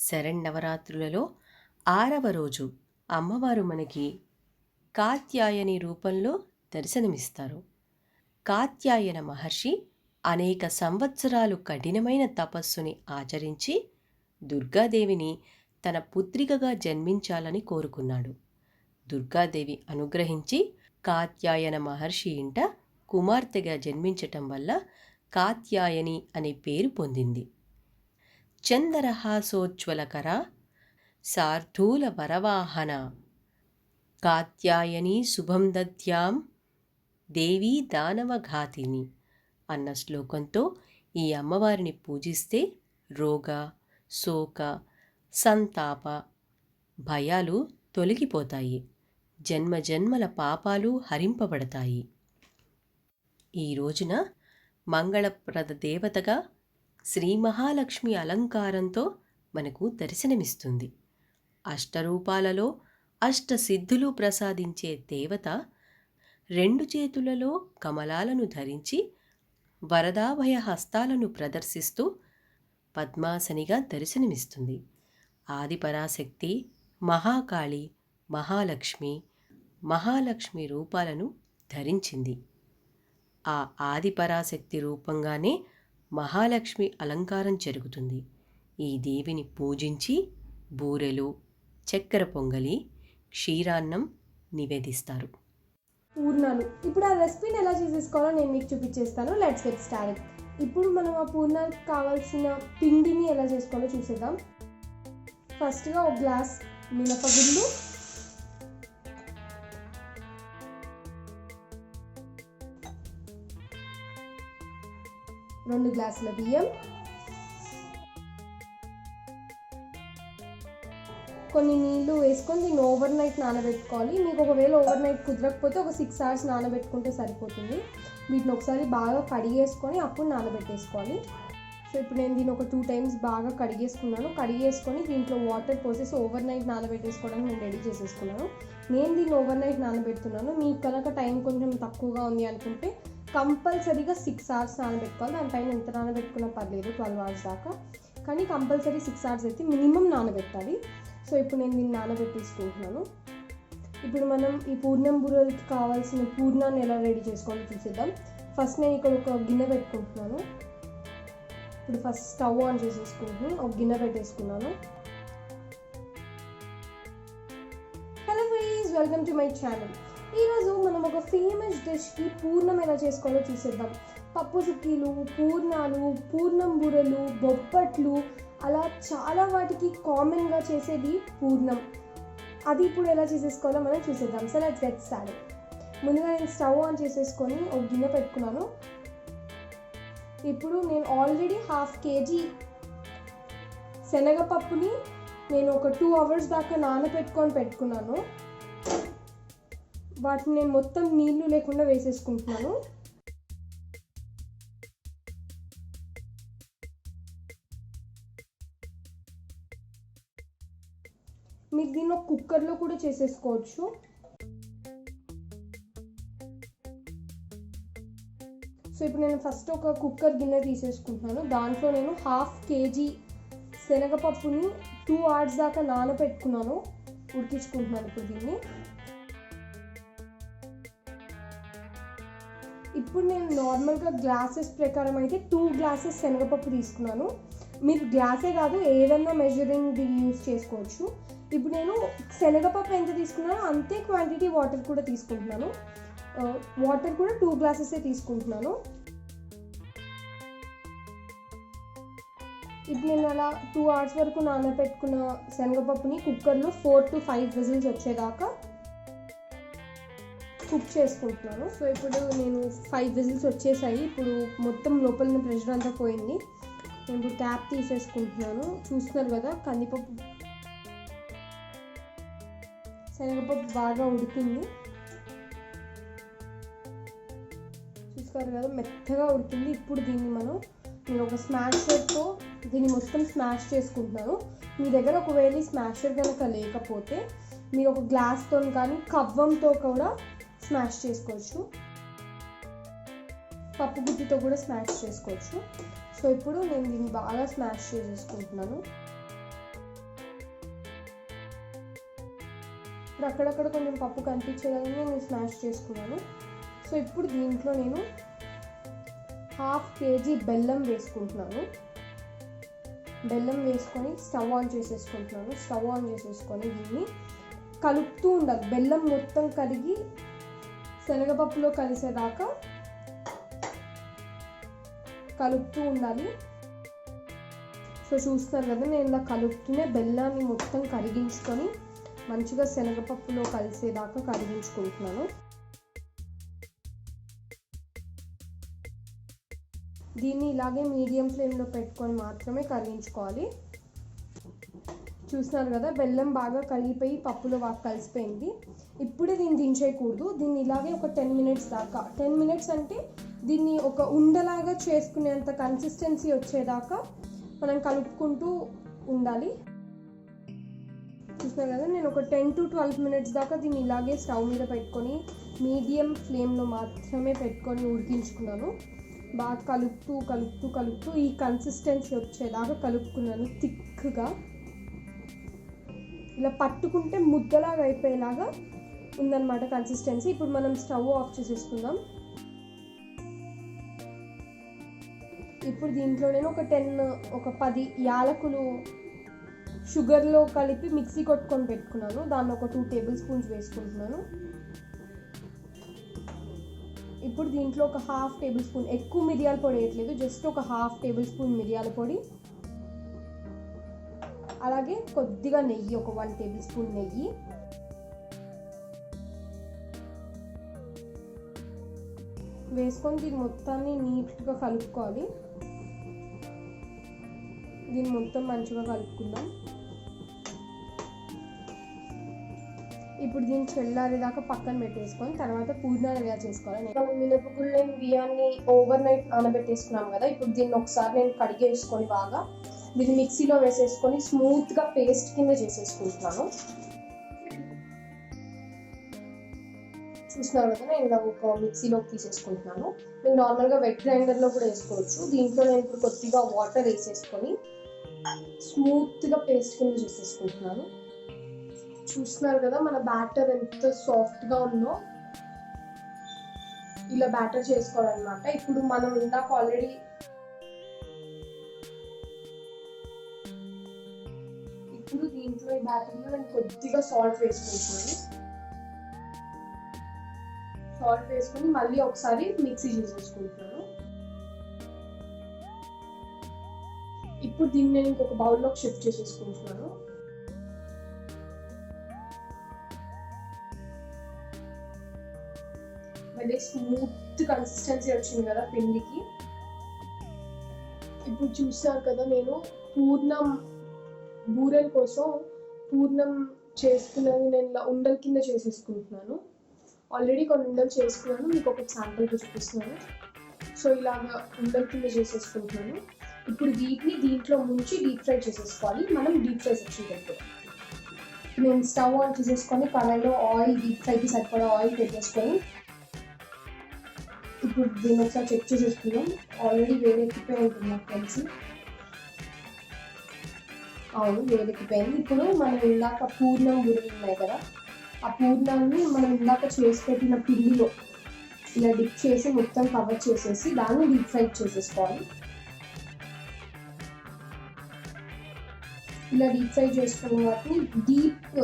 శరన్నవరాత్రులలో 6వ రోజు అమ్మవారు మనకి కాత్యాయని రూపంలో దర్శనమిస్తారు. కాత్యాయన మహర్షి అనేక సంవత్సరాలు కఠినమైన తపస్సుని ఆచరించి దుర్గాదేవిని తన పుత్రికగా జన్మించాలని కోరుకున్నాడు. దుర్గాదేవి అనుగ్రహించి కాత్యాయన మహర్షి ఇంట కుమార్తెగా జన్మించటం వల్ల కాత్యాయని అనే పేరు పొందింది. చందరహాసోజ్వలకర శార్దూల వరవాహన కాత్యాయని శుభం దద్యాం దేవీ దానవఘాతిని అన్న శ్లోకంతో ఈ అమ్మవారిని పూజిస్తే రోగ, శోక, సంతాప భయాలు తొలగిపోతాయి. జన్మజన్మల పాపాలు హరింపబడతాయి. ఈ రోజున మంగళప్రద దేవతగా శ్రీ మహాలక్ష్మి అలంకారంతో మనకు దర్శనమిస్తుంది. అష్టరూపాలలో అష్టసిద్ధులు ప్రసాదించే దేవత 2 చేతులలో కమలాలను ధరించి వరదాభయ హస్తాలను ప్రదర్శిస్తూ పద్మాసనిగా దర్శనమిస్తుంది. ఆదిపరాశక్తి, మహాకాళి, మహాలక్ష్మి రూపాలను ధరించింది. ఆ ఆదిపరాశక్తి రూపంగానే మహాలక్ష్మి అలంకారం జరుగుతుంది. ఈ దేవిని పూజించి బూరెలు, చక్కెర పొంగలి, క్షీరాన్నం నివేదిస్తారు. పూర్ణాలు ఇప్పుడు ఆ రెసిపీని ఎలా చేసేసుకోవాలో నేను మీకు చూపించేస్తాను. Let's get started. ఇప్పుడు మనం ఆ పూర్ణాలకు కావాల్సిన పిండిని ఎలా చేసుకోవాలో చూసేద్దాం. ఫస్ట్గా ఒక గ్లాస్ మినపగుళ్ళు, 2 గ్లాసుల బియ్యం, కొన్ని నీళ్లు వేసుకొని దీన్ని ఓవర్ నైట్ నానబెట్టుకోవాలి. మీకు ఒకవేళ ఓవర్ నైట్ కుదరకపోతే ఒక 6 hours నానబెట్టుకుంటే సరిపోతుంది. వీటిని ఒకసారి బాగా కడిగేసుకొని అప్పుడు నానబెట్టేసుకోవాలి. సో ఇప్పుడు నేను దీన్ని ఒక 2 times బాగా కడిగేసుకొని దీంట్లో వాటర్ పోసేసి ఓవర్ నైట్ నానబెట్టేసుకోవడానికి నేను రెడీ చేసేసుకున్నాను. నేను దీన్ని ఓవర్ నైట్ నానబెడుతున్నాను. మీకు కనుక టైం కొంచెం తక్కువగా ఉంది అనుకుంటే కంపల్సరీగా 6 hours నానబెట్టుకోవాలి. దానిపైన ఎంత నానబెట్టుకున్నా పర్లేదు, 12 hours దాకా. కానీ కంపల్సరీ 6 hours అయితే మినిమం నానబెట్టాలి. సో ఇప్పుడు నేను దీన్ని నానబెట్టేసుకుంటున్నాను. ఇప్పుడు మనం ఈ పూర్ణం బూరెలకి కావాల్సిన పూర్ణాన్ని ఎలా రెడీ చేసుకోవాలో చూసేద్దాం. ఫస్ట్ నేను ఇక్కడ ఒక గిన్నె పెట్టుకుంటున్నాను. ఇప్పుడు ఫస్ట్ స్టవ్ ఆన్ చేసేసుకుంటున్నాను. ఒక గిన్నె పెట్టేసుకున్నాను. Hello friends, welcome to my channel. ఈరోజు మనం ఒక ఫేమస్ డిష్కి పూర్ణం ఎలా చేసుకోవాలో చూసేద్దాం. పప్పు సుక్కీలు, పూర్ణాలు, పూర్ణం బూరెలు, బొబ్బట్లు, అలా చాలా వాటికి కామన్గా చేసేది పూర్ణం. అది ఇప్పుడు ఎలా చేసేసుకోవాలో మనం చూసేద్దాం. So let's get started. ముందుగా నేను స్టవ్ ఆన్ చేసేసుకొని ఒక గిన్నె పెట్టుకున్నాను. ఇప్పుడు నేను ఆల్రెడీ 1/2 kg శనగపప్పుని నేను ఒక 2 hours దాకా పెట్టుకున్నాను. వాటిని నేను మొత్తం నీళ్లు లేకుండా వేసేసుకుంటున్నాను. మీరు దీన్ని ఒక కుక్కర్లో కూడా చేసేసుకోవచ్చు. సో ఇప్పుడు నేను ఫస్ట్ ఒక కుక్కర్ గిన్నె తీసేసుకుంటున్నాను. దాంట్లో నేను 1/2 kg శనగపప్పుని 2 hours దాకా నానబెట్టుకున్నాను. ఉడికించుకుంటున్నాను ఇప్పుడు దీన్ని. ఇప్పుడు నేను నార్మల్గా గ్లాసెస్ ప్రకారం అయితే 2 glasses శనగపప్పు తీసుకున్నాను. మీరు గ్లాసే కాదు ఏదన్నా మెజరింగ్ యూజ్ చేసుకోవచ్చు. ఇప్పుడు నేను శనగపప్పు ఎంత తీసుకున్నానో అంతే క్వాంటిటీ వాటర్ కూడా తీసుకుంటున్నాను. వాటర్ కూడా 2 glasses తీసుకుంటున్నాను. ఇప్పుడు నేను అలా 2 hours వరకు నానబెట్టుకున్న శనగపప్పుని కుక్కర్లో 4 to 5 whistles వచ్చేదాకా కుక్ చేసుకుంటున్నాను. సో ఇప్పుడు నేను 5 whistles వచ్చేసాయి. ఇప్పుడు మొత్తం లోపల ప్రెషర్ అంతా పోయింది. నేను ఇప్పుడు ట్యాప్ తీసేసుకుంటున్నాను. చూస్తున్నారు కదా, కందిపప్పు శనగపప్పు బాగా ఉడికింది. చూస్తారు కదా, మెత్తగా ఉడికింది. ఇప్పుడు దీన్ని నేను ఒక స్మాషర్తో దీన్ని మొత్తం స్మాష్ చేసుకుంటున్నాను. మీ దగ్గర ఒకవేళ స్మాషర్ కనుక లేకపోతే మీరు ఒక గ్లాస్తో కానీ కవ్వంతో కూడా స్మాష్ చేసుకోవచ్చు. పప్పు గుత్తితో కూడా స్మాష్ చేసుకోవచ్చు. సో ఇప్పుడు నేను దీన్ని బాగా స్మాష్ చేసేసుకుంటున్నాను. ఇప్పుడు అక్కడక్కడ కొంచెం పప్పు కనిపించేలాగా నేను స్మాష్ చేసుకున్నాను. సో ఇప్పుడు దీంట్లో నేను 1/2 kg బెల్లం వేసుకుంటున్నాను. బెల్లం వేసుకొని స్టవ్ ఆన్ చేసేసుకుంటున్నాను. స్టవ్ ఆన్ చేసేసుకొని దీన్ని కలుపుతూ ఉండాలి. బెల్లం మొత్తం కరిగి శనగపప్పులో కలిసేదాకా కలుపుతూ ఉండాలి. సో చూస్తున్నారు కదా, నేను ఇలా కలుపుతూనే బెల్లాన్ని మొత్తం కరిగించుకొని మంచిగా శనగపప్పులో కలిసేదాకా కరిగించుకుంటున్నాను. దీన్ని ఇలాగే మీడియం ఫ్లేమ్లో పెట్టుకొని మాత్రమే కరిగించుకోవాలి. చూస్తున్నారు కదా, బెల్లం బాగా కరిగిపోయి పప్పులో బాగా కలిసిపోయింది. ఇప్పుడే దీన్ని దించేయకూడదు. దీన్ని ఇలాగే ఒక 10 minutes దాకా, 10 minutes అంటే దీన్ని ఒక ఉండలాగా చేసుకునేంత కన్సిస్టెన్సీ వచ్చేదాకా మనం కలుపుకుంటూ ఉండాలి. చూస్తున్నారు కదా, నేను ఒక 10 to 12 minutes దాకా దీన్ని ఇలాగే స్టవ్ మీద పెట్టుకొని మీడియం ఫ్లేమ్లో మాత్రమే పెట్టుకొని ఉడికించుకున్నాను. బాగా కలుపుతూ కలుపుతూ కలుపుతూ ఈ కన్సిస్టెన్సీ వచ్చేదాకా కలుపుకున్నాను. థిక్గా ఇలా పట్టుకుంటే ముద్దలాగా అయిపోయేలాగా ఉందన్నమాట కన్సిస్టెన్సీ. ఇప్పుడు మనం స్టవ్ ఆఫ్ చేసేసుకుందాం. ఇప్పుడు దీంట్లో నేను ఒక 10 యాలకులు షుగర్లో కలిపి మిక్సీ కొట్టుకొని పెట్టుకున్నాను. దాన్ని ఒక 2 tablespoons వేసుకుంటున్నాను. ఇప్పుడు దీంట్లో ఒక 1/2 tablespoon, ఎక్కువ మిరియాల పొడి వేయట్లేదు, జస్ట్ ఒక 1/2 tablespoon మిరియాల పొడి, అలాగే కొద్దిగా నెయ్యి, ఒక 1 tablespoon నెయ్యి వేసుకొని దీన్ని మొత్తాన్ని నీట్గా కలుపుకోవాలి. దీన్ని మొత్తం మంచిగా కలుపుకుందాం. ఇప్పుడు దీన్ని చల్లారేదాకా పక్కన పెట్టేసుకొని తర్వాత పూర్ణాలు ఎలా చేసుకోవాలి. నేను మినపగుళ్ళని బియ్యాన్ని ఓవర్ నైట్ నానబెట్టేసుకున్నాం కదా, ఇప్పుడు దీన్ని ఒకసారి నేను కడిగేసుకొని బాగా దీన్ని మిక్సీలో వేసేసుకొని స్మూత్గా పేస్ట్ కింద చేసేసుకుంటున్నాను. చూస్తున్నారు కదా, నేను ఇలా ఒక మిక్సీలోకి తీసేసుకుంటున్నాను. నేను నార్మల్గా వెట్ గ్రైండర్లో కూడా వేసుకోవచ్చు. దీంట్లో నేను ఇప్పుడు కొద్దిగా వాటర్ వేసేసుకొని స్మూత్గా పేస్ట్ కింద చేసేసుకుంటున్నాను. చూస్తున్నారు కదా, మన బ్యాటర్ ఎంత సాఫ్ట్గా ఉందో. ఇలా బ్యాటర్ చేసుకోవాలన్నమాట. ఇప్పుడు మనం ఇందాక ఆల్రెడీ దీంట్లో ఈ బ్యాటర్లో నేను కొద్దిగా సాల్ట్ వేసుకుంటున్నాను. సాల్ట్ వేసుకొని మళ్ళీ ఒకసారి మిక్సీ చేసేసుకుంటున్నాను. ఇప్పుడు దీన్ని నేను ఇంకొక బౌల్లోకి షిఫ్ట్ చేసేసుకుంటున్నాను. మళ్ళీ స్మూత్ కన్సిస్టెన్సీ వచ్చింది కదా పిండికి. ఇప్పుడు చూసారు కదా, నేను పూర్ణం బూరెల కోసం పూర్ణం చేసుకున్నది నేను ఇలా ఉండల కింద చేసేసుకుంటున్నాను. ఆల్రెడీ కొన్ని ఉండలు చేసుకున్నాను, మీకు ఒక శాంపుల్గా చూపిస్తున్నాను. సో ఇలాగా ఉండల కింద చేసేసుకుంటున్నాను. ఇప్పుడు వీటిని దీంట్లో ముంచి డీప్ ఫ్రై చేసేసుకోవాలి. మనం డీప్ ఫ్రై సెక్షన్ పెట్టుకోవాలి. నేను స్టవ్ ఆన్ చేసేసుకొని కడాయిలో ఆయిల్, డీప్ ఫ్రైకి సరిపడా ఆయిల్ పెట్టేసుకొని ఇప్పుడు దీన్ని ఒకసారి చెక్ చేసేసుకుందాం. ఆల్రెడీ వేడెక్కిపోయి ఉంటుంది నాకు తెలిసి. అవును, వేడెక్కిపోయింది. ఇప్పుడు మనం ఇందాక పూర్ణం బూరెలు ఉన్నాయి కదా, ఆ పూర్ణాన్ని మనం ఇందాక చేసి పెట్టిన పిండిలో ఇలా డిప్ చేసి మొత్తం కవర్ చేసేసి దాన్ని డీప్ ఫ్రై చేసేసుకోవాలి. ఇలా డీప్ ఫ్రై చేసుకున్న వాటిని డీప్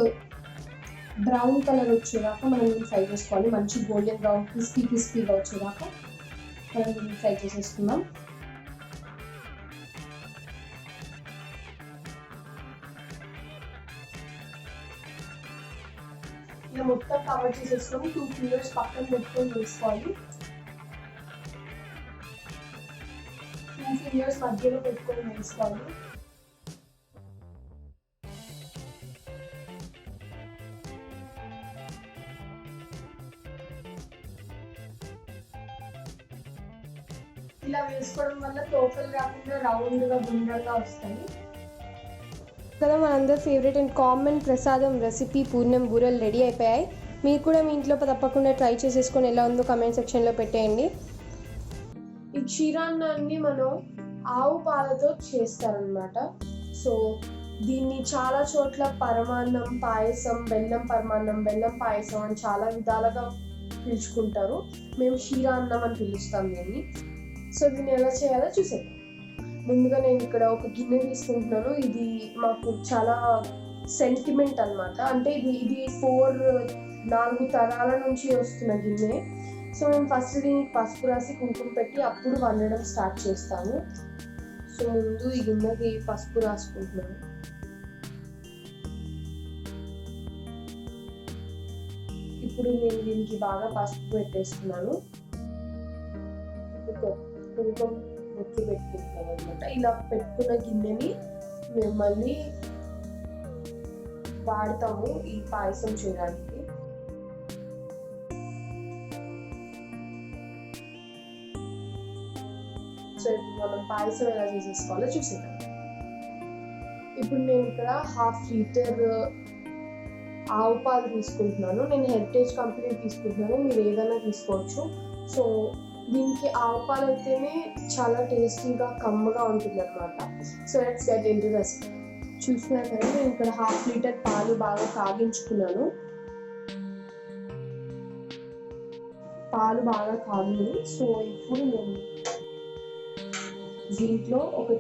బ్రౌన్ కలర్ వచ్చేదాకా మనం ఫ్రై చేసుకోవాలి. మంచి గోల్డెన్ బ్రౌన్ క్రిస్పీగా వచ్చేదాకా మనం దీన్ని ఫ్రై చేసేసుకుందాం. ఇలా మొత్తం కవర్ చేసేసుకొని 2 fingers పక్కన పెట్టుకొని వేసుకోవాలి. 2 fingers మధ్యలో పెట్టుకొని వేసుకోవాలి. ఇలా వేసుకోవడం వల్ల టోటల్ కాకుండా రౌండ్గా గుండ్రగా వస్తాయి కదా. మనందరి ఫేవరెట్ అండ్ కామన్ ప్రసాదం రెసిపీ పూర్ణం బూరెలు రెడీ అయిపోయాయి. మీరు కూడా మీ ఇంట్లో తప్పకుండా ట్రై చేసేసుకొని ఎలా ఉందో కమెంట్ సెక్షన్లో పెట్టేయండి. ఈ క్షీరాన్నాన్ని మనం ఆవు పాలతో చేస్తారనమాట. సో దీన్ని చాలా చోట్ల పరమాన్నం పాయసం, బెల్లం పరమాన్నం, బెల్లం పాయసం అని చాలా విధాలుగా పిలుచుకుంటారు. మేము క్షీరాన్నం అని పిలుస్తాం దీన్ని. సో దీన్ని ఎలా చేయాలో చూసేద్దాం. ముందుగా నేను ఇక్కడ ఒక గిన్నె తీసుకుంటున్నాను. ఇది మాకు చాలా సెంటిమెంట్ అన్నమాట. అంటే ఇది 4 తరాల నుంచి వస్తున్న గిన్నె. సో మేము ఫస్ట్ దీనికి పసుపు రాసి కుంకుమ పెట్టి అప్పుడు వండడం స్టార్ట్ చేస్తాము. సో ముందు ఈ గిన్నెకి పసుపు రాసుకుంటున్నాను. ఇప్పుడు నేను దీనికి బాగా పసుపు పెట్టేస్తున్నాను. కుంకుమ బొట్లు పెట్టుకుంటున్నాను అనమాట. ఇలా పెట్టుకున్న గిన్నెని మేము మళ్ళీ వాడతాము ఈ పాయసం చేయడానికి. సో ఇప్పుడు మనం పాయసం ఎలా చేసేసుకోవాలో చూసేద్దాం. ఇప్పుడు నేను ఇక్కడ 1/2 లీటర్ ఆవు పాలు తీసుకుంటున్నాను. నేను హెరిటేజ్ కంపెనీ తీసుకుంటున్నాను, మీరు ఏదైనా తీసుకోవచ్చు. సో దీనికి ఆవు పాలు అయితేనే చాలా టేస్టీగా కమ్మగా ఉంటుంది అనమాట. So let's get into the recipe. చూసినా కదా నేను ఇక్కడ 1/2 లీటర్ పాలు బాగా కాగించుకున్నాను. పాలు బాగా కాగింది. సో ఇప్పుడు నేను దీంట్లో ఒక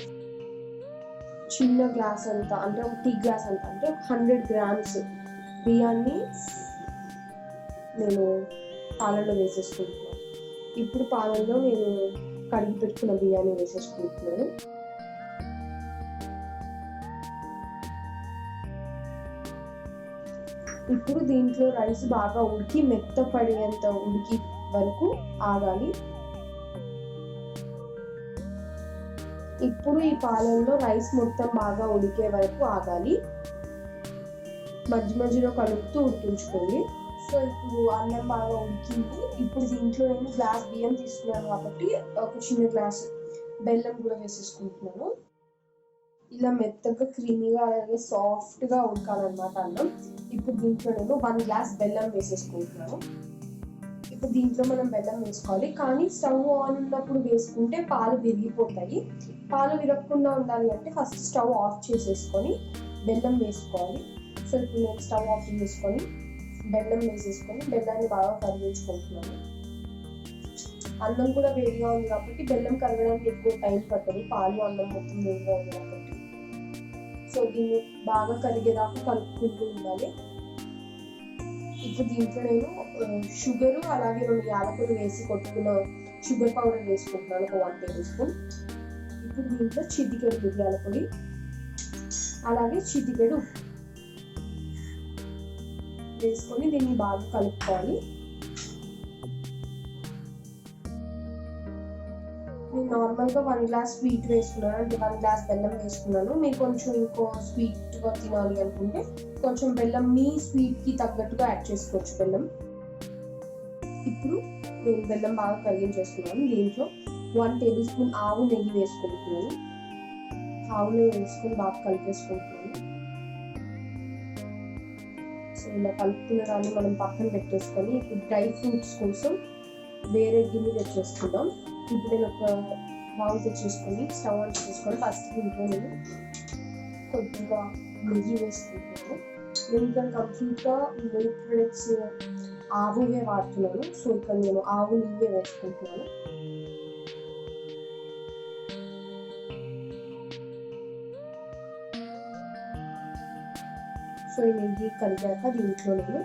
చిన్న గ్లాస్ అంతా, అంటే ఒక టీ గ్లాస్ అంతా, అంటే 100 గ్రామ్స్ బియ్యాన్ని నేను పాలల్లో వేసేసుకుంటున్నాను. ఇప్పుడు పాలల్లో నేను కడిగి పెట్టుకున్న బియ్యాన్ని వేసేసుకుంటున్నాను. ఇప్పుడు దీంట్లో రైస్ బాగా ఉడికి మెత్తపడేంత ఉడికి వరకు ఆగాలి. ఇప్పుడు ఈ పాలల్లో రైస్ మొత్తం బాగా ఉడికే వరకు ఆగాలి. మధ్య మధ్యలో కలుపుతూ ఉడికించుకోండి. సో ఇప్పుడు అన్నం బాగా ఉడికింది. ఇప్పుడు దీంట్లో నేను గ్లాస్ బియ్యం తీసుకున్నాను కాబట్టి ఒక చిన్న గ్లాస్ బెల్లం కూడా వేసేసుకుంటున్నాను. ఇలా మెత్తగా క్రీమీగా అలాగే సాఫ్ట్గా ఉడకాలన్నమాట అన్నం. ఇప్పుడు దీంట్లో నేను 1 గ్లాస్ బెల్లం వేసేసుకుంటున్నాను. ఇప్పుడు దీంట్లో మనం బెల్లం వేసుకోవాలి, కానీ స్టవ్ ఆన్ ఉన్నప్పుడు వేసుకుంటే పాలు విరిగిపోతాయి. పాలు విరగకుండా ఉండాలి అంటే ఫస్ట్ స్టవ్ ఆఫ్ చేసేసుకొని బెల్లం వేసుకోవాలి. సో ఇప్పుడు నేను స్టవ్ ఆఫ్ చేసుకొని బెల్లం వేసేసుకొని బెల్లాన్ని బాగా కరిగించుకుంటున్నాను. అన్నం కూడా వేడిగా ఉంది కాబట్టి బెల్లం కరగడానికి ఎక్కువ టైం పట్టదు, పాలు అన్నం మొత్తం వేడిగా ఉంది కాబట్టి. సో దీన్ని బాగా కరిగేదాకా కలుపుకుంటూ ఉండాలి. ఇప్పుడు దీంట్లో నేను షుగరు అలాగే 2 యాలకులు వేసి కొట్టుకున్న షుగర్ పౌడర్ వేసుకుంటున్నాను, ఒక 1 టేబుల్ స్పూన్. ఇప్పుడు దీంట్లో చిటికెడు మిరియాల పొడి అలాగే చిటికెడు ఉప్పు వేసుకొని దీన్ని బాగా కలుపుకోవాలి. నేను నార్మల్గా 1 గ్లాస్ స్వీట్ వేసుకున్నాను, అంటే 1 గ్లాస్ బెల్లం వేసుకున్నాను. మీరు కొంచెం ఇంకో స్వీట్గా తినాలి అనుకుంటే కొంచెం బెల్లం మీ స్వీట్కి తగ్గట్టుగా యాడ్ చేసుకోవచ్చు బెల్లం. ఇప్పుడు నేను బెల్లం బాగా కరిగించేసుకున్నాను. దీంట్లో 1 టేబుల్ స్పూన్ ఆవు నెయ్యి వేసుకుంటున్నాను. ఆవు నెయ్యి వేసుకొని బాగా కలిపేసుకుంటున్నాను. సో ఇలా కలుపుకున్న దాన్ని మనం పక్కన పెట్టేసుకొని ఇప్పుడు డ్రై ఫ్రూట్స్ కోసం వేరే గిన్నె తెచ్చేసుకుందాం. ఇప్పుడు నేను ఒక బౌల్ తెచ్చేసుకొని స్టవ్ ఆన్ చేసుకొని ఫస్ట్ దీంట్లో నేను కొద్దిగా నెయ్యి వేసుకుంటున్నాను. నేను ఇక్కడ కంప్లీట్గా మిల్క్ ప్రొడక్ట్స్ ఆవువే వాడుతున్నాను. సో ఇక్కడ నేను ఆవు నెయ్యి వేసుకుంటున్నాను. సో ఈ నెయ్యి కలిగాక దీంట్లో నేను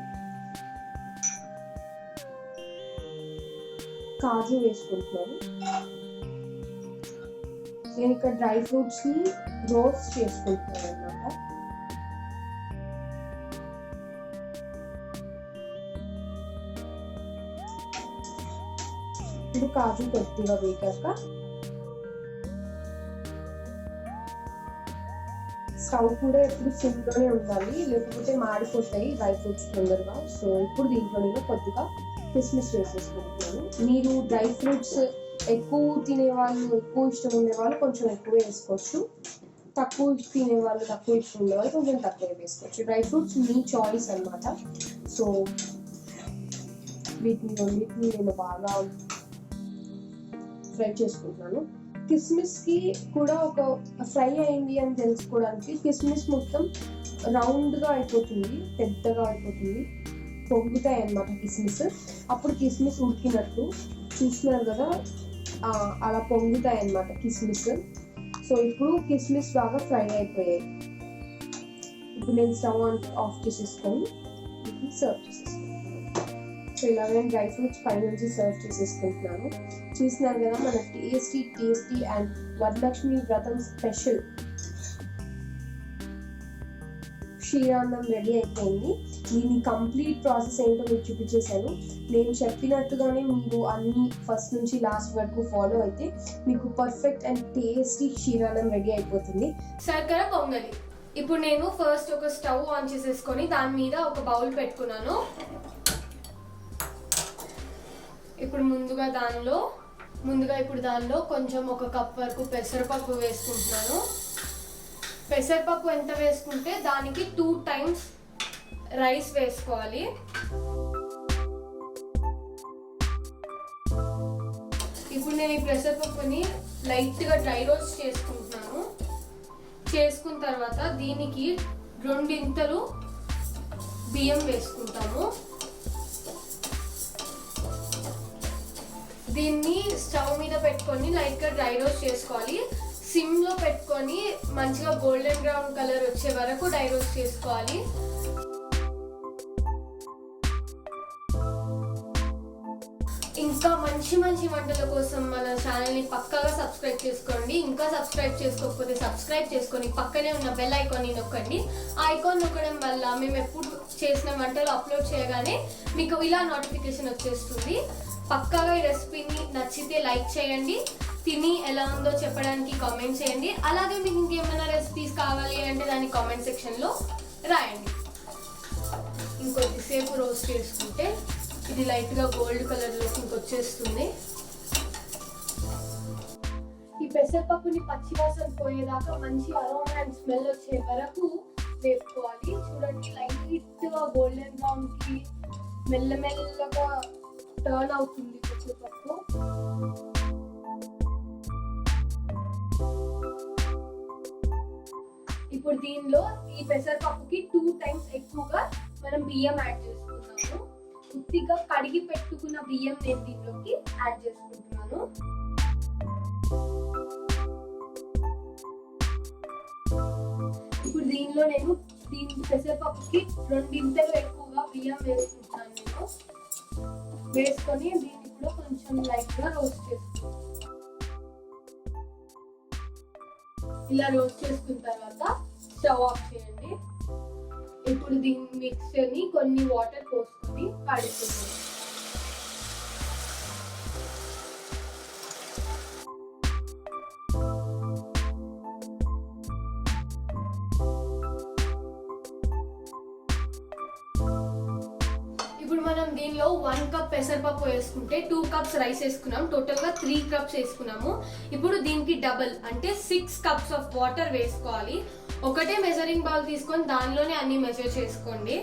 కాజు వేసుకుంటున్నాను. నేను ఇక్కడ డ్రై ఫ్రూట్స్ ని రోస్ట్ చేసుకుంటున్నాను అన్నమాట. ఇప్పుడు కాజు కొద్దిగా వేగాక స్టవ్ కూడా ఎప్పుడు సిమ్లోనే ఉండాలి, లేకపోతే మాడిపోతాయి డ్రై ఫ్రూట్స్ తొందరగా. సో ఇప్పుడు దీంట్లో నేను కొద్దిగా కిస్మిస్ వేసేసుకుంటున్నాను. మీరు డ్రై ఫ్రూట్స్ ఎక్కువ తినేవాళ్ళు, ఎక్కువ ఇష్టం ఉండేవాళ్ళు కొంచెం ఎక్కువ వేసుకోవచ్చు, తక్కువ తినేవాళ్ళు, తక్కువ ఇష్టం ఉండేవాళ్ళు కొంచెం తక్కువ వేసుకోవచ్చు. డ్రై ఫ్రూట్స్ మీ చాయిస్ అన్నమాట. సో వీటిని రెండింటిని నేను బాగా ఫ్రై చేసుకుంటున్నాను. కిస్మిస్కి కూడా ఒక ఫ్రై అయింది అని తెలుసుకోవడానికి కిస్మిస్ మొత్తం రౌండ్గా అయిపోతుంది, పెద్దగా అయిపోతుంది, పొంగుతాయి అన్నమాట కిస్మిస్. అప్పుడు కిస్మిస్ ఉడికినట్టు చూస్తున్నారు కదా, అలా పొంగుతాయి అన్నమాట కిస్మిస్. సో ఇప్పుడు కిస్మిస్ బాగా ఫ్రై అయిపోయాయి. ఇప్పుడు నేను స్టవ్ ఆఫ్ చేసేసుకొని సర్వ్ చేసేసుకుంటాను. సో ఇలా నేను డ్రై ఫ్రూట్స్ పై నుంచి సర్వ్ చేసేసుకుంటున్నాను. చూస్తున్నారు కదా మన టేస్టీ అండ్ వరలక్ష్మి వ్రతం స్పెషల్ క్షీరాన్నం రెడీ అయిపోయింది. దీని కంప్లీట్ ప్రాసెస్ ఏంటో మీకు చూపించేశాను. నేను చెప్పినట్టుగానే మీరు అన్ని ఫస్ట్ నుంచి లాస్ట్ వరకు ఫాలో అయితే మీకు పర్ఫెక్ట్ అండ్ టేస్టీ క్షీరాన్నం రెడీ అయిపోతుంది. శర్కర పొంగలి. ఇప్పుడు నేను ఫస్ట్ ఒక స్టవ్ ఆన్ చేసేసుకొని దాని మీద ఒక బౌల్ పెట్టుకున్నాను. ఇప్పుడు ముందుగా దానిలో కొంచెం ఒక కప్ వరకు పెసరపప్పు వేసుకుంటున్నాను. పెసరపప్పు ఎంత వేసుకుంటే దానికి 2 times రైస్ వేసుకోవాలి. ఇప్పుడు నేను ఈ పెసరపప్పుని లైట్గా డ్రై రోస్ట్ చేసుకుంటున్నాను. చేసుకున్న తర్వాత దీనికి 2 ఇంతలు బియ్యం వేసుకుంటాము. దీన్ని స్టవ్ మీద పెట్టుకొని లైట్గా డ్రై రోస్ట్ చేసుకోవాలి. సిమ్లో పెట్టుకొని మంచిగా గోల్డెన్ బ్రౌన్ కలర్ వచ్చే వరకు డ్రై రోస్ట్ చేసుకోవాలి. ఇంకా మంచి వంటల కోసం మన ఛానల్ని పక్కాగా సబ్స్క్రైబ్ చేసుకోండి. ఇంకా సబ్స్క్రైబ్ చేసుకోకపోతే సబ్స్క్రైబ్ చేసుకొని పక్కనే ఉన్న బెల్ ఐకాన్ని నొక్కండి. ఆ ఐకాన్ నొక్కడం వల్ల మేము ఎప్పుడు చేసిన వంటలు అప్లోడ్ చేయగానే మీకు ఇలా నోటిఫికేషన్ వచ్చేస్తుంది. పక్కాగా ఈ రెసిపీని నచ్చితే లైక్ చేయండి, తిని ఎలా ఉందో చెప్పడానికి కామెంట్ చేయండి. అలాగే మీకు ఇంకేమైనా రెసిపీస్ కావాలి అంటే దాన్ని కామెంట్ సెక్షన్లో రాయండి. ఇంకొద్దిసేపు రోస్ట్ చేసుకుంటే ఇది లైట్గా గోల్డ్ కలర్లోకి ఇంకొచ్చేస్తుంది. ఈ పెసరపప్పుని పచ్చివాసన పోయేదాకా మంచి అరోమా అండ్ స్మెల్ వచ్చే వరకు వేపుకోవాలి. చూడండి, లైట్గా గోల్డెన్ బ్రౌన్కి మెల్లమెల్లగా టర్న్ అవుతుంది పెసరపప్పు. ఇప్పుడు దీనిలో ఈ పెసరపప్పుకి 2 times ఎక్కువగా మనం బియ్యం యాడ్ చేసుకుంటాము. కొద్దిగా కడిగి పెట్టుకున్న బియ్యం నేను దీనిలోకి యాడ్ చేసుకుంటున్నాను. ఇప్పుడు దీనిలో నేను పెసరపప్పుకి 2 ఇంతలు ఎక్కువగా బియ్యం వేసుకుంటున్నాను. నేను వేసుకొని దీన్ని కూడా కొంచెం లైట్గా రోస్ట్ చేసుకుంటాను. ఇలా రోస్ట్ చేసుకున్న తర్వాత స్టవ్ ఆఫ్ చేయండి. ఇప్పుడు దీని మిక్స్చర్ని కొన్ని వాటర్ పోసుకొని కడుక్కుంటాం. ఇప్పుడు మనం దీనిలో 1 cup పెసరపప్పు వేసుకుంటే 2 cups రైస్ వేసుకున్నాం. టోటల్గా 3 cups వేసుకున్నాము. ఇప్పుడు దీనికి డబుల్ అంటే 6 cups ఆఫ్ వాటర్ వేసుకోవాలి. ఒకటే మెజరింగ్ బౌల్ తీసుకొని దానిలోనే అన్ని మెజర్ చేసుకోండి.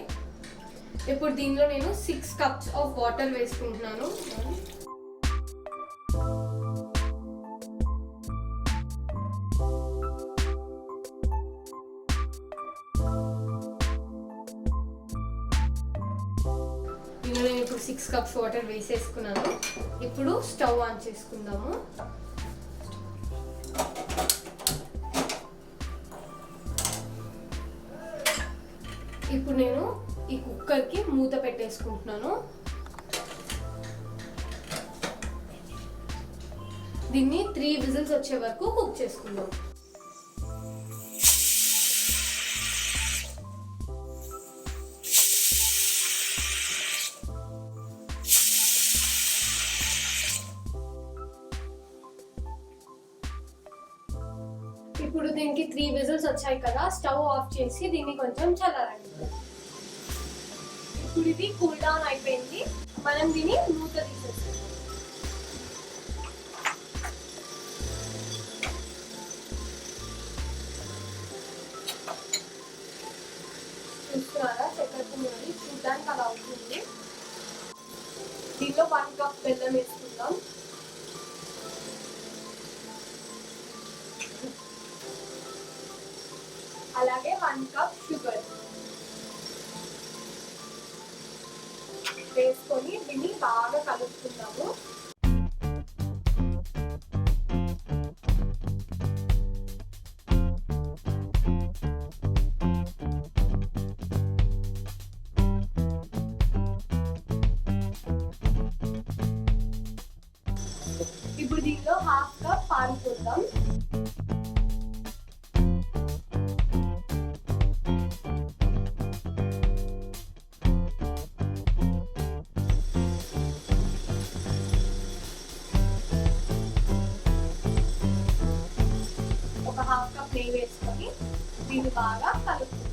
ఇప్పుడు దీనిలో నేను 6 cups ఆఫ్ వాటర్ వేసుకుంటున్నాను. దీనిలో నేను ఇప్పుడు 6 cups వాటర్ వేసేసుకున్నాను. ఇప్పుడు స్టవ్ ఆన్ చేసుకుందాము. ఇప్పుడు నేను ఈ కుక్కర్కి మూత పెట్టేసుకుంటున్నాను. దీన్ని 3 విజిల్స్ వచ్చే వరకు కుక్ చేసుకుందాం. ఇప్పుడు దీనికి 3 విజిల్స్ వచ్చాయి కదా, స్టవ్ ఆఫ్ చేసి దీన్ని కొంచెం చల్లారండి. ఇప్పుడు ఇది కూల్ డౌన్ అయిపోయింది. మనం దీన్ని మూత తీసేస్తాం. చూస్తున్నారా, చక్కెర పొంగలి చూడడానికి అలా అవుతుంది. దీంట్లో 1 cup బెల్లం వేసుకుందాం. అలాగే 1 కప్ షుగర్ వేసుకొని దీన్ని బాగా కలుపుకుందాము. ఇప్పుడు దీనిలో 1/2 కప్ పాలు పోద్దాం. ఒక 1/2 కప్ నెయ్యి వేసుకొని దీన్ని బాగా కలుపుకుందాం.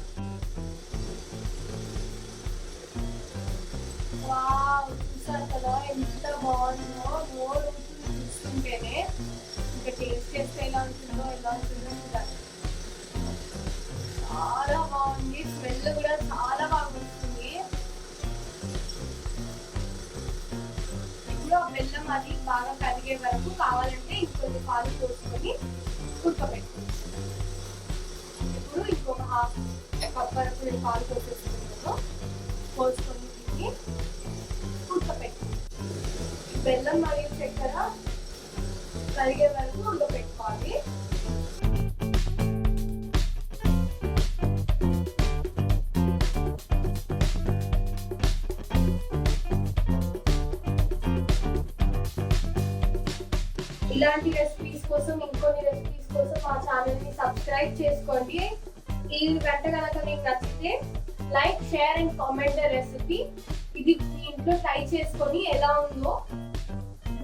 వావ్, చూసారు కదా ఎంత బాగుందో. నోరు చూస్తుంటేనే ఇంకా టేస్ట్ చేస్తే ఎలా ఉంటుందో చూడాలి. చాలా బాగుంది, స్మెల్ కూడా చాలా బాగా వస్తుంది. ఇప్పుడు ఆ బెల్లం అది బాగా కరిగే వరకు కావాలంటే ఇంకొన్ని పాలు పోసుకొని ఉడకబెట్టుకోవచ్చు. ఇప్పుడు ఇంకొక 1/2 కప్ వరకు నేను పాలు పోసుకుంటున్నాను. పోసుకొని దీన్ని ఉడకబెట్టుకోవచ్చు. బెల్లం మరియు చక్కెర కరిగే వరకు ఉడకబెట్టుకోవాలి. ఇలాంటి రెసిపీస్ కోసం, ఇంకొన్ని రెసిపీస్ కోసం మా ఛానల్ ని సబ్స్క్రైబ్ చేసుకోండి. ఈ వంట కనుక మీకు నచ్చితే like, share and comment the recipe. ఇది మీ ఇంట్లో ట్రై చేసుకొని ఎలా ఉందో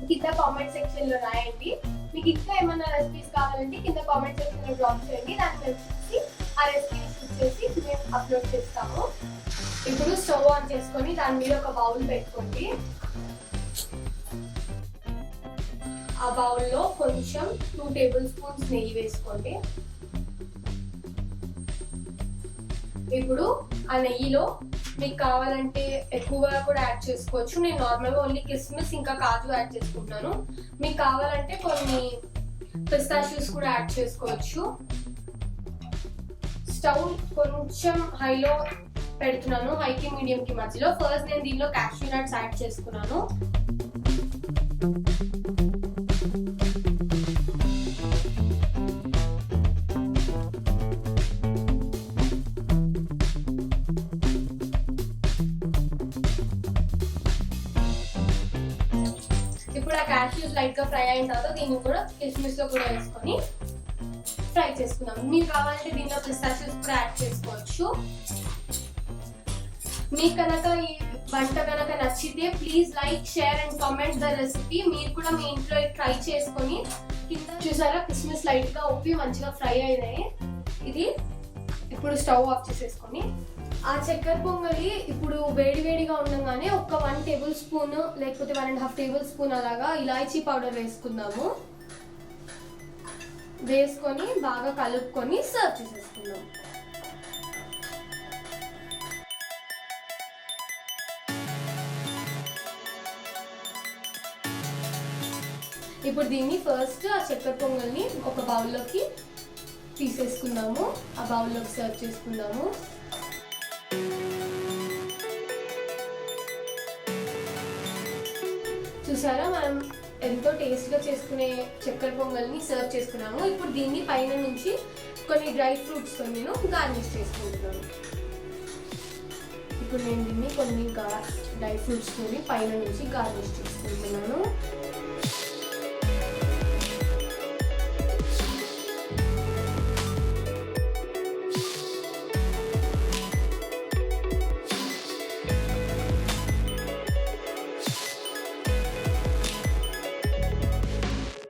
కింద కామెంట్ సెక్షన్ లో రాయండి. మీకు ఇంకా ఏమైనా రెసిపీస్ కావాలంటే కింద కామెంట్ సెక్షన్ లో డ్రాప్ చేయండి. దాన్ని చూసి ఆ రెసిపీస్ చూసేసి మేము అప్లోడ్ చేస్తాము. ఇప్పుడు స్టవ్ ఆన్ చేసుకొని దాని మీద ఒక బౌల్ పెట్టుకోండి. ఆ బౌల్లో కొంచెం 2 టేబుల్ స్పూన్స్ నెయ్యి వేసుకోండి. ఇప్పుడు ఆ నెయ్యిలో మీకు కావాలంటే ఎక్కువగా కూడా యాడ్ చేసుకోవచ్చు. నేను నార్మల్గా ఓన్లీ కిస్మిస్ ఇంకా కాజు యాడ్ చేసుకుంటున్నాను. మీకు కావాలంటే కొన్ని పిస్తాషియోస్ కూడా యాడ్ చేసుకోవచ్చు. స్టవ్ కొంచెం హైలో పెడుతున్నాను, హైకి మీడియంకి మధ్యలో. ఫస్ట్ నేను దీనిలో క్యాష్యూ నట్స్ యాడ్ చేసుకున్నాను. ఇప్పుడు ఆ క్యాష్యూస్ లైట్ గా ఫ్రై అయిన తర్వాత దీన్ని కూడా కిస్మిస్ లో కూడా వేసుకొని ఫ్రై చేసుకుందాం. మీకు కావాలంటే దీనిలో పిస్తాషియోస్ కూడా యాడ్ చేసుకోవచ్చు. మీకు కనుక ఈ వంట కనుక నచ్చితే please like, share and comment the recipe. మీరు కూడా మీ ఇంట్లో ట్రై చేసుకొని కింద చూసారా కిస్మిస్ లైట్ గా ఉప్పి మంచిగా ఫ్రై అయినాయి. ఇది ఇప్పుడు స్టవ్ ఆఫ్ చేసేసుకొని ఆ చక్కెర పొంగలి ఇప్పుడు వేడివేడిగా ఉండగానే ఒక 1 టేబుల్ స్పూన్ లేకపోతే 1.5 టేబుల్ స్పూన్ అలాగా ఇలాచీ పౌడర్ వేసుకుందాము. వేసుకొని బాగా కలుపుకొని సర్వ్ చేసేసుకుందాం. ఇప్పుడు దీన్ని ఫస్ట్ ఆ చక్కెర పొంగల్ని ఒక బౌల్లోకి తీసేసుకుందాము. ఆ బౌల్లోకి సర్వ్ చేసుకుందాము. చూసారా మనం ఎంతో టేస్ట్గా చేసుకునే చక్కెర పొంగల్ని సర్వ్ చేసుకున్నాము. ఇప్పుడు దీన్ని పైన నుంచి కొన్ని డ్రై ఫ్రూట్స్తో నేను గార్నిష్ చేసుకుంటున్నాను. ఇప్పుడు నేను దీన్ని కొన్ని డ్రై ఫ్రూట్స్తో పైన నుంచి గార్నిష్ చేసుకుంటున్నాను.